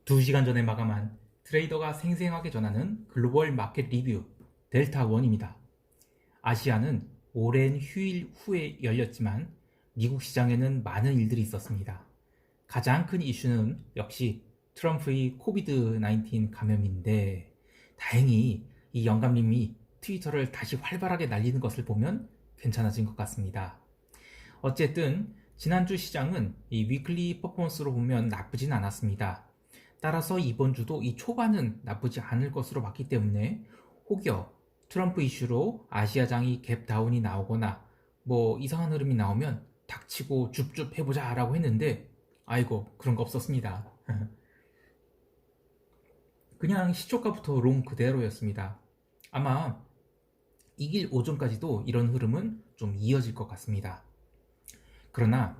2시간 전에 마감한 트레이더가 생생하게 전하는 글로벌 마켓 리뷰 델타1입니다. 아시아는 오랜 휴일 후에 열렸지만 미국 시장에는 많은 일들이 있었습니다. 가장 큰 이슈는 역시 트럼프의 코비드-19 감염인데 다행히 이 영감님이 트위터를 다시 활발하게 날리는 것을 보면 괜찮아진 것 같습니다. 어쨌든 지난주 시장은 이 위클리 퍼포먼스로 보면 나쁘진 않았습니다. 따라서 이번 주도 이 초반은 나쁘지 않을 것으로 봤기 때문에 혹여 트럼프 이슈로 아시아장이 갭다운이 나오거나 뭐 이상한 흐름이 나오면 닥치고 줍줍 해보자 라고 했는데 아이고 그런 거 없었습니다. 그냥 시초가부터 롱 그대로였습니다. 아마 이길 오전까지도 이런 흐름은 좀 이어질 것 같습니다. 그러나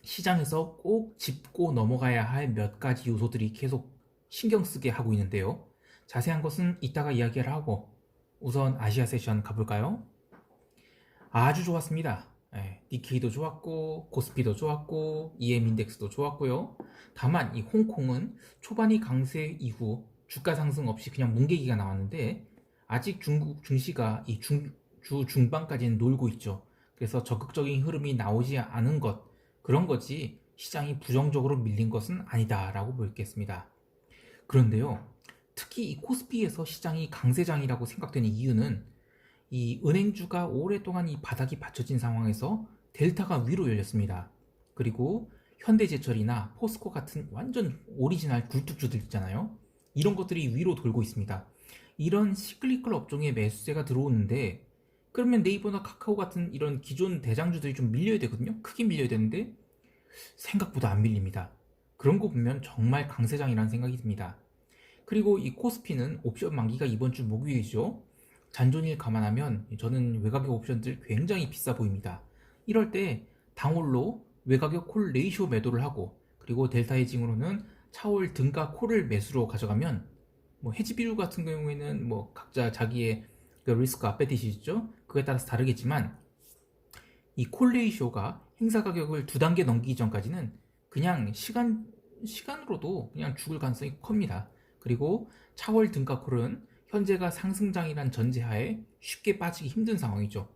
시장에서 꼭 짚고 넘어가야 할 몇 가지 요소들이 계속 신경 쓰게 하고 있는데요. 자세한 것은 이따가 이야기를 하고 우선 아시아 세션 가볼까요? 아주 좋았습니다. 니케이도 좋았고 코스피도 좋았고 EM 인덱스도 좋았고요. 다만 이 홍콩은 초반이 강세 이후 주가 상승 없이 그냥 뭉개기가 나왔는데 아직 중국 증시가 이 주 중반까지는 놀고 있죠. 그래서 적극적인 흐름이 나오지 않은 것, 그런 거지 시장이 부정적으로 밀린 것은 아니다라고 보겠습니다. 그런데요, 특히 이 코스피에서 시장이 강세장이라고 생각되는 이유는 이 은행주가 오랫동안 이 바닥이 받쳐진 상황에서 델타가 위로 열렸습니다. 그리고 현대제철이나 포스코 같은 완전 오리지널 굴뚝주들 있잖아요. 이런 것들이 위로 돌고 있습니다. 이런 시클리컬 업종에 매수세가 들어오는데 그러면 네이버나 카카오 같은 이런 기존 대장주들이 좀 밀려야 되거든요. 크게 밀려야 되는데 생각보다 안 밀립니다. 그런 거 보면 정말 강세장이라는 생각이 듭니다. 그리고 이 코스피는 옵션 만기가 이번 주 목요일이죠. 잔존일 감안하면 저는 외곽의 옵션들 굉장히 비싸 보입니다. 이럴 때 당홀로 외곽의 콜 레이쇼 매도를 하고 그리고 델타 헤징으로는 차월 등가 콜을 매수로 가져가면 뭐 해지 비율 같은 경우에는 뭐 각자 자기의 그 리스크 아페티시 있죠? 그에 따라서 다르겠지만 이 콜 레이쇼가 행사 가격을 2단계 넘기기 전까지는 그냥 시간으로도 그냥 죽을 가능성이 큽니다. 그리고 차월 등가콜은 현재가 상승장이란 전제하에 쉽게 빠지기 힘든 상황이죠.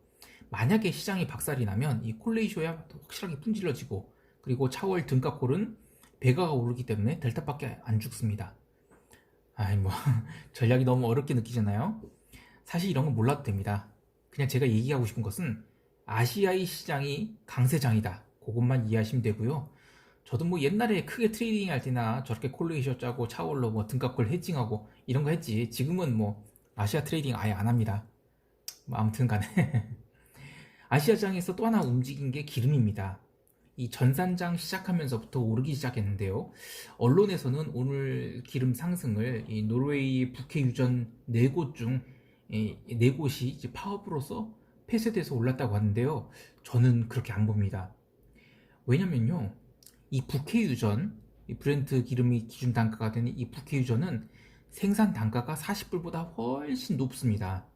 만약에 시장이 박살이 나면 이 콜레이쇼야 확실하게 분질러지고 그리고 차월 등가콜은 배가가 오르기 때문에 델타밖에 안 죽습니다. 아이 뭐 전략이 너무 어렵게 느끼잖아요. 사실 이런 건 몰라도 됩니다. 그냥 제가 얘기하고 싶은 것은 아시아의 시장이 강세장이다. 그것만 이해하시면 되고요. 저도 뭐 옛날에 크게 트레이딩 할 때나 저렇게 콜레이션 짜고 차월로 뭐 등값걸 헤징하고 이런 거 했지. 지금은 뭐 아시아 트레이딩 아예 안 합니다. 뭐 아무튼 간에 아시아장에서 또 하나 움직인 게 기름입니다. 이 전산장 시작하면서부터 오르기 시작했는데요. 언론에서는 오늘 기름 상승을 이 노르웨이 북해 유전 4곳 중 4곳이 이제 파업으로서 폐쇄돼서 올랐다고 하는데요. 저는 그렇게 안 봅니다. 왜냐면요. 이 북해 유전, 이 브렌트 기름이 기준 단가가 되는 이 북해 유전은 생산 단가가 40불보다 훨씬 높습니다.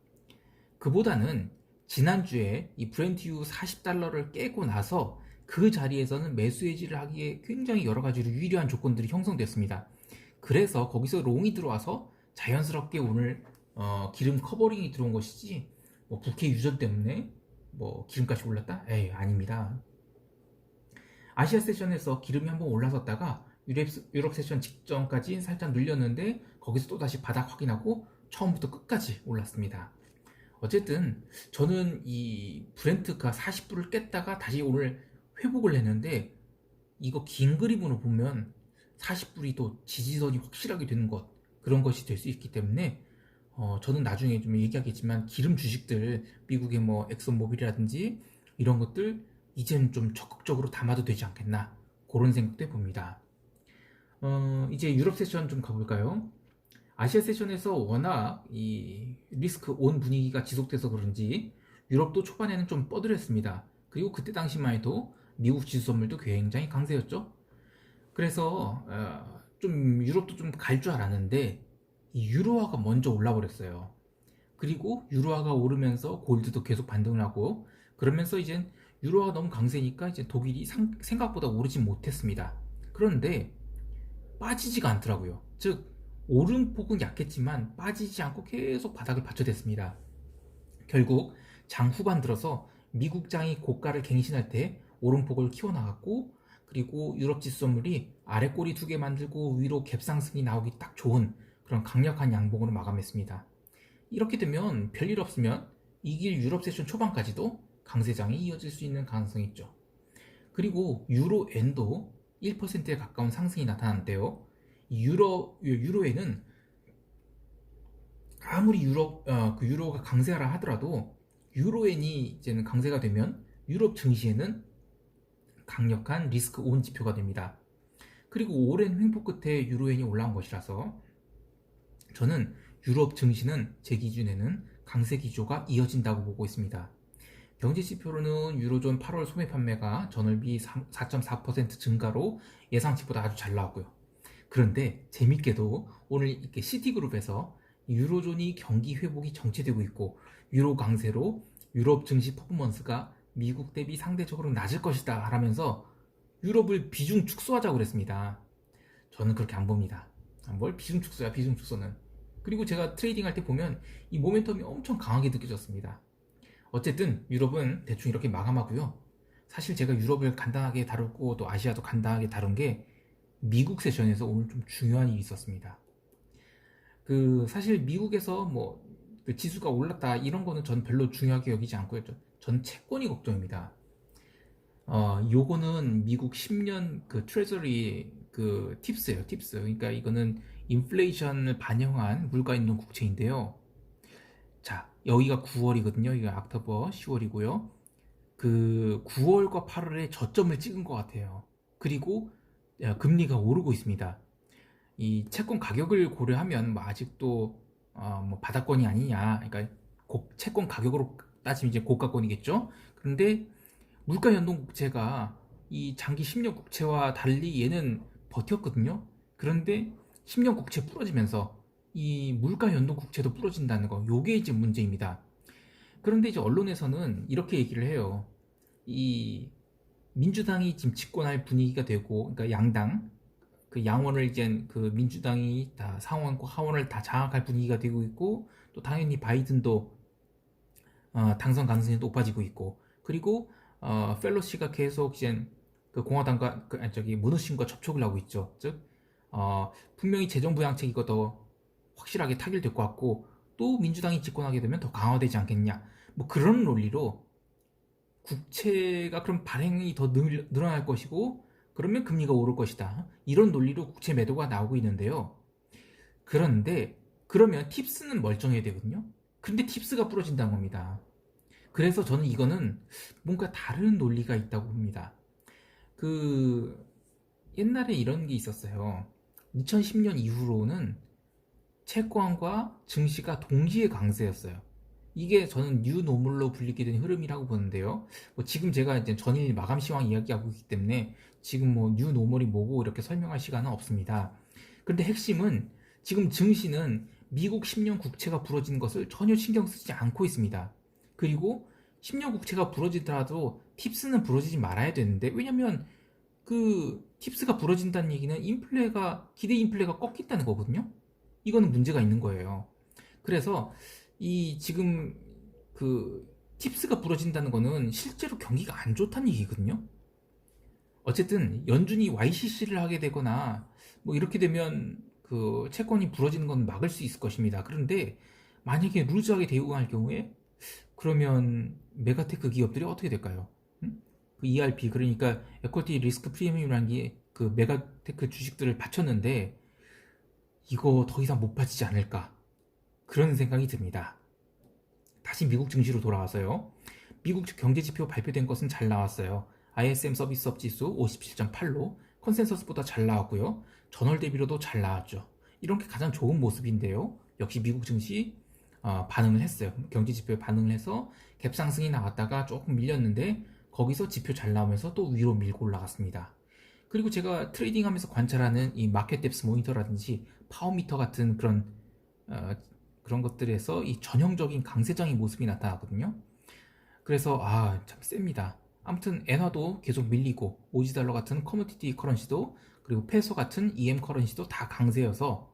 그보다는 지난주에 이 브렌트유 40달러를 깨고 나서 그 자리에서는 매수 해지를 하기에 굉장히 여러 가지로 유리한 조건들이 형성됐습니다. 그래서 거기서 롱이 들어와서 자연스럽게 오늘 기름 커버링이 들어온 것이지 뭐 북해 유전 때문에 뭐 기름값이 올랐다? 에이 아닙니다. 아시아 세션에서 기름이 한번 올라섰다가 유럽 세션 직전까지 살짝 눌렸는데 거기서 또다시 바닥 확인하고 처음부터 끝까지 올랐습니다. 어쨌든 저는 이 브렌트가 40불을 깼다가 다시 오늘 회복을 했는데 이거 긴 그림으로 보면 40불이 또 지지선이 확실하게 되는 것 그런 것이 될 수 있기 때문에 저는 나중에 좀 얘기하겠지만 기름 주식들 미국의 뭐 엑슨모빌이라든지 이런 것들 이제는 좀 적극적으로 담아도 되지 않겠나 그런 생각도 해봅니다. 이제 유럽 세션 좀 가볼까요? 아시아 세션에서 워낙 이 리스크 온 분위기가 지속돼서 그런지 유럽도 초반에는 좀 뻐들었습니다. 그리고 그때 당시만 해도 미국 지수 선물도 굉장히 강세였죠. 그래서 좀 유럽도 좀 갈 줄 알았는데 이 유로화가 먼저 올라버렸어요. 그리고 유로화가 오르면서 골드도 계속 반등을 하고 그러면서 이제 유로화가 너무 강세니까 이제 독일이 생각보다 오르지 못했습니다. 그런데 빠지지가 않더라고요. 즉 오름폭은 약했지만 빠지지 않고 계속 바닥을 받쳐댔습니다. 결국 장 후반 들어서 미국장이 고가를 갱신할 때 오름폭을 키워나갔고, 그리고 유럽 지수선물이 아래 꼬리 두 개 만들고 위로 갭상승이 나오기 딱 좋은 그런 강력한 양봉으로 마감했습니다. 이렇게 되면 별일 없으면 이길 유럽 세션 초반까지도 강세장이 이어질 수 있는 가능성이 있죠. 그리고 유로엔도 1%에 가까운 상승이 나타났는데요. 유로엔은 아무리 유로가 강세하라 하더라도 유로엔이 이제는 강세가 되면 유럽 증시에는 강력한 리스크 온 지표가 됩니다. 그리고 오랜 횡보 끝에 유로엔이 올라온 것이라서 저는 유럽 증시는 제 기준에는 강세 기조가 이어진다고 보고 있습니다. 경제 지표로는 유로존 8월 소매 판매가 전월비 4.4% 증가로 예상치보다 아주 잘 나왔고요. 그런데 재밌게도 오늘 이렇게 시티그룹에서 유로존이 경기 회복이 정체되고 있고 유로 강세로 유럽 증시 퍼포먼스가 미국 대비 상대적으로 낮을 것이다 하면서 유럽을 비중 축소하자고 그랬습니다. 저는 그렇게 안 봅니다. 뭘 비중 축소야, 비중 축소는. 그리고 제가 트레이딩 할 때 보면 이 모멘텀이 엄청 강하게 느껴졌습니다. 어쨌든 유럽은 대충 이렇게 마감하고요. 사실 제가 유럽을 간단하게 다루고 또 아시아도 간단하게 다룬 게 미국 세션에서 오늘 좀 중요한 일이 있었습니다. 사실 미국에서 그 지수가 올랐다 이런 거는 전 별로 중요하게 여기지 않고요. 전 채권이 걱정입니다. 요거는 미국 10년 그 트레저리 그 팁스예요, 팁스. 그러니까 이거는 인플레이션을 반영한 물가인동 국채인데요. 자, 여기가 9월이거든요. 이거 옥토버 10월이고요. 그 9월과 8월에 저점을 찍은 것 같아요. 그리고 금리가 오르고 있습니다. 이 채권 가격을 고려하면 아직도 바닥권이 아니냐. 그러니까 채권 가격으로 따지면 이제 고가권이겠죠. 그런데 물가 연동 국채가 이 장기 10년 국채와 달리 얘는 버텼거든요. 그런데 10년 국채 부러지면서 이 물가 연동 국채도 부러진다는 거, 요게 이제 문제입니다. 그런데 이제 언론에서는 이렇게 얘기를 해요. 이 민주당이 지금 집권할 분위기가 되고, 그러니까 양당, 그 양원을 이제 그 민주당이 다 상원과 하원을 다 장악할 분위기가 되고 있고, 또 당연히 바이든도 당선 가능성이 높아지고 있고, 그리고 펠로시가 계속 이제 그 공화당과 무너심과 접촉을 하고 있죠. 즉 분명히 재정부양책이고 더 확실하게 타결될 것 같고, 또 민주당이 집권하게 되면 더 강화되지 않겠냐, 그런 논리로 국채가 그럼 발행이 더 늘어날 것이고 그러면 금리가 오를 것이다, 이런 논리로 국채 매도가 나오고 있는데요. 그런데 그러면 팁스는 멀쩡해야 되거든요. 근데 팁스가 부러진다는 겁니다. 그래서 저는 이거는 뭔가 다른 논리가 있다고 봅니다. 옛날에 이런 게 있었어요. 2010년 이후로는 채권과 증시가 동시에 강세였어요. 이게 저는 뉴노멀로 불리게 된 흐름이라고 보는데요. 지금 제가 이제 전일 마감 시황 이야기하고 있기 때문에 지금 뉴노멀이 뭐고 이렇게 설명할 시간은 없습니다. 그런데 핵심은 지금 증시는 미국 10년 국채가 부러지는 것을 전혀 신경 쓰지 않고 있습니다. 그리고 10년 국채가 부러지더라도 팁스는 부러지지 말아야 되는데, 왜냐면 팁스가 부러진다는 얘기는 기대 인플레가 꺾인다는 거거든요. 이거는 문제가 있는 거예요. 그래서 지금 팁스가 부러진다는 거는 실제로 경기가 안 좋다는 얘기거든요. 어쨌든 연준이 YCC를 하게 되거나 이렇게 되면 채권이 부러지는 건 막을 수 있을 것입니다. 그런데 만약에 루즈하게 대응할 경우에 그러면 메가테크 기업들이 어떻게 될까요? ERP, 그러니까 에쿼티 리스크 프리미엄이라는 게 메가테크 주식들을 바쳤는데 이거 더 이상 못 바치지 않을까, 그런 생각이 듭니다. 다시 미국 증시로 돌아와서요. 미국 경제지표 발표된 것은 잘 나왔어요. ISM 서비스업 지수 57.8로 컨센서스보다 잘 나왔고요. 전월 대비로도 잘 나왔죠. 이런 게 가장 좋은 모습인데요. 역시 미국 증시 반응을 했어요. 경제지표에 반응을 해서 갭 상승이 나왔다가 조금 밀렸는데 거기서 지표 잘 나오면서 또 위로 밀고 올라갔습니다. 그리고 제가 트레이딩하면서 관찰하는 이 마켓 뎁스 모니터라든지 파워미터 같은 그런 것들에서 이 전형적인 강세장의 모습이 나타나거든요. 그래서 참 셉니다. 아무튼 엔화도 계속 밀리고 오지달러 같은 커머디티 커런시도 그리고 페소 같은 EM 커런시도 다 강세여서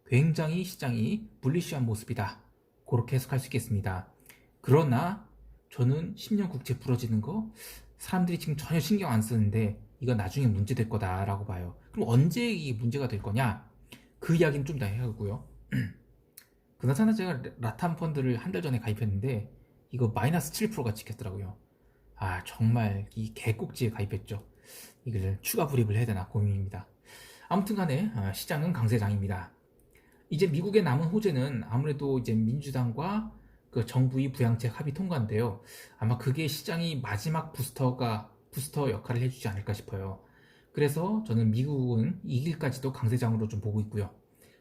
굉장히 시장이 불리시한 모습이다. 그렇게 해석할 수 있겠습니다. 그러나 저는 10년 국채 부러지는 거 사람들이 지금 전혀 신경 안 쓰는데 이거 나중에 문제 될 거다라고 봐요. 그럼 언제 이게 문제가 될 거냐? 그 이야기는 좀 더 해야 하고요. 그나저나 제가 라탐 펀드를 한 달 전에 가입했는데 이거 마이너스 7%가 찍혔더라고요. 아 정말 이 개꼭지에 가입했죠. 이걸 추가 불입을 해야 되나 고민입니다. 아무튼 간에 시장은 강세장입니다. 이제 미국의 남은 호재는 아무래도 이제 민주당과 그 정부의 부양책 합의 통과인데요. 아마 그게 시장이 마지막 부스터 역할을 해주지 않을까 싶어요. 그래서 저는 미국은 이 길까지도 강세장으로 좀 보고 있고요.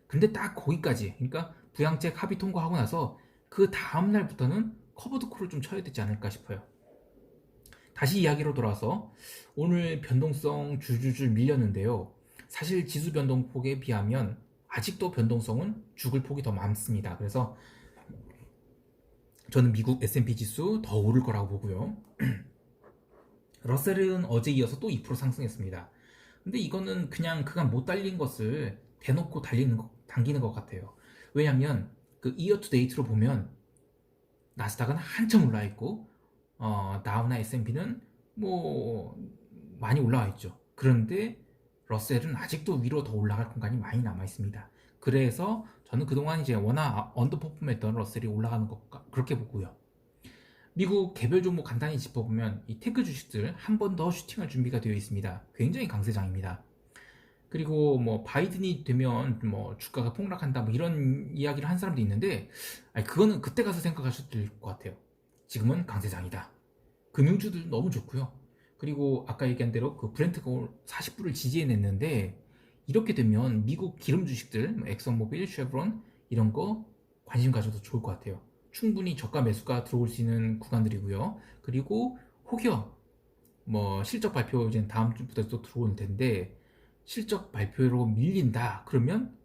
근데 딱 거기까지, 그러니까 부양책 합의 통과하고 나서 그 다음 날부터는 커버드 콜을 좀 쳐야 되지 않을까 싶어요. 다시 이야기로 돌아와서 오늘 변동성 줄줄줄 밀렸는데요. 사실 지수 변동폭에 비하면 아직도 변동성은 죽을 폭이 더 많습니다. 그래서 저는 미국 S&P 지수 더 오를 거라고 보고요. 러셀은 어제 이어서 또 2% 상승했습니다. 근데 이거는 그냥 그간 못 달린 것을 대놓고 당기는 것 같아요. 왜냐면 그 이어 투 데이트로 보면 나스닥은 한참 올라 있고 다우나 S&P는 뭐 많이 올라와 있죠. 그런데 러셀은 아직도 위로 더 올라갈 공간이 많이 남아 있습니다. 그래서 저는 그동안 이제 워낙 언더퍼폼했던 러셀이 올라가는 것 그렇게 보고요. 미국 개별 종목 간단히 짚어보면 이 테크 주식들 한 번 더 슈팅할 준비가 되어 있습니다. 굉장히 강세장입니다. 그리고 뭐 바이든이 되면 뭐 주가가 폭락한다 뭐 이런 이야기를 한 사람도 있는데 그거는 그때 가서 생각하셔도 될 것 같아요. 지금은 강세장이다. 금융주들 너무 좋고요. 그리고 아까 얘기한 대로 그 브렌트가 40불을 지지해냈는데 이렇게 되면 미국 기름 주식들 뭐 엑선모빌, 쉐브론 이런 거 관심 가져도 좋을 것 같아요. 충분히 저가 매수가 들어올 수 있는 구간들이고요. 그리고 혹여 뭐 실적 발표 이제 다음 주부터 또 들어올 텐데 실적 발표로 밀린다 그러면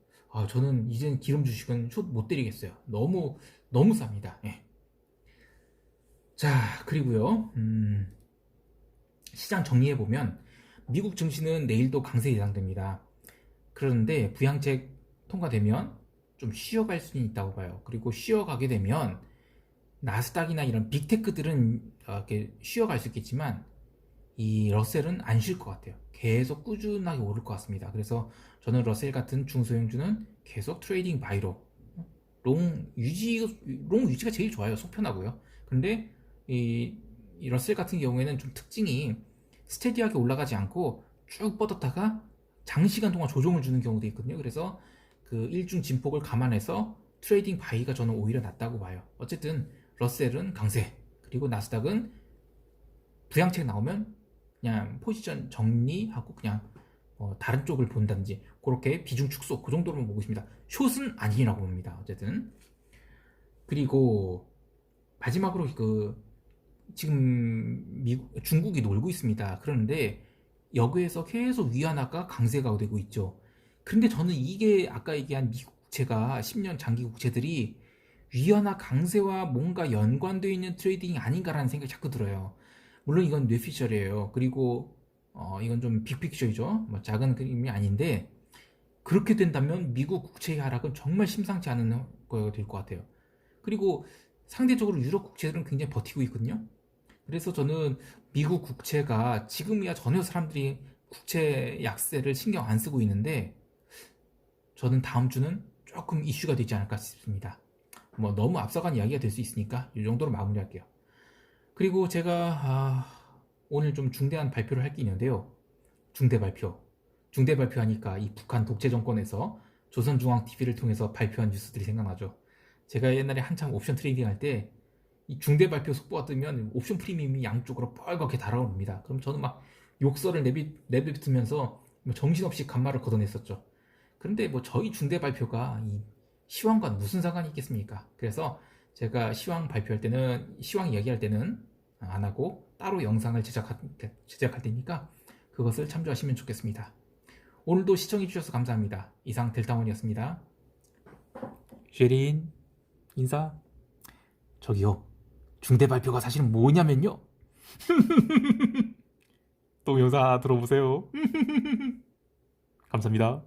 저는 이제는 기름 주식은 숏 못 때리겠어요. 너무 쌉니다. 예. 자 그리고요 시장 정리해보면 미국 증시는 내일도 강세 예상됩니다. 그런데 부양책 통과되면 좀 쉬어갈 수는 있다고 봐요. 그리고 쉬어가게 되면 나스닥이나 이런 빅테크들은 이렇게 쉬어갈 수 있겠지만 이 러셀은 안 쉴 것 같아요. 계속 꾸준하게 오를 것 같습니다. 그래서 저는 러셀 같은 중소형주는 계속 트레이딩 바이로 롱 유지가 제일 좋아요. 속 편하고요. 근데 이 러셀 같은 경우에는 좀 특징이 스테디하게 올라가지 않고 쭉 뻗었다가 장시간 동안 조정을 주는 경우도 있거든요. 그래서 그 일중 진폭을 감안해서 트레이딩 바이가 저는 오히려 낫다고 봐요. 어쨌든 러셀은 강세, 그리고 나스닥은 부양책 나오면 그냥 포지션 정리하고 그냥 다른 쪽을 본다든지 그렇게 비중 축소 그 정도로만 보고 있습니다. 숏은 아니라고 봅니다. 어쨌든 그리고 마지막으로 지금 중국이 놀고 있습니다. 그런데 여기에서 계속 위안화가 강세가 되고 있죠. 그런데 저는 이게 아까 얘기한 미국 국채가 10년 장기 국채들이 위안화 강세와 뭔가 연관되어 있는 트레이딩이 아닌가라는 생각이 자꾸 들어요. 물론 이건 뇌피셜이에요. 그리고 이건 좀 빅픽처이죠. 뭐 작은 그림이 아닌데 그렇게 된다면 미국 국채의 하락은 정말 심상치 않은 거가 될 것 같아요. 그리고 상대적으로 유럽 국채들은 굉장히 버티고 있거든요. 그래서 저는 미국 국채가 지금이야 전혀 사람들이 국채 약세를 신경 안 쓰고 있는데 저는 다음 주는 조금 이슈가 되지 않을까 싶습니다. 뭐 너무 앞서간 이야기가 될 수 있으니까 이 정도로 마무리할게요. 그리고 제가 오늘 좀 중대한 발표를 할 게 있는데요. 중대 발표하니까 이 북한 독재 정권에서 조선중앙TV를 통해서 발표한 뉴스들이 생각나죠. 제가 옛날에 한참 옵션 트레이딩 할 때 이 중대 발표 속보가 뜨면 옵션 프리미엄이 양쪽으로 뻘겋게 달아오릅니다. 그럼 저는 막 욕설을 내뱉으면서 정신없이 간말을 걷어냈었죠. 그런데 뭐 저희 중대 발표가 이 시황과 무슨 상관이 있겠습니까? 그래서 제가 시황 이야기할 때는 안 하고 따로 영상을 제작할 테니까 그것을 참조하시면 좋겠습니다. 오늘도 시청해주셔서 감사합니다. 이상 델타원이었습니다. 쉐린 인사. 저기요, 중대 발표가 사실 뭐냐면요, 또 영상 하나 들어보세요. 감사합니다.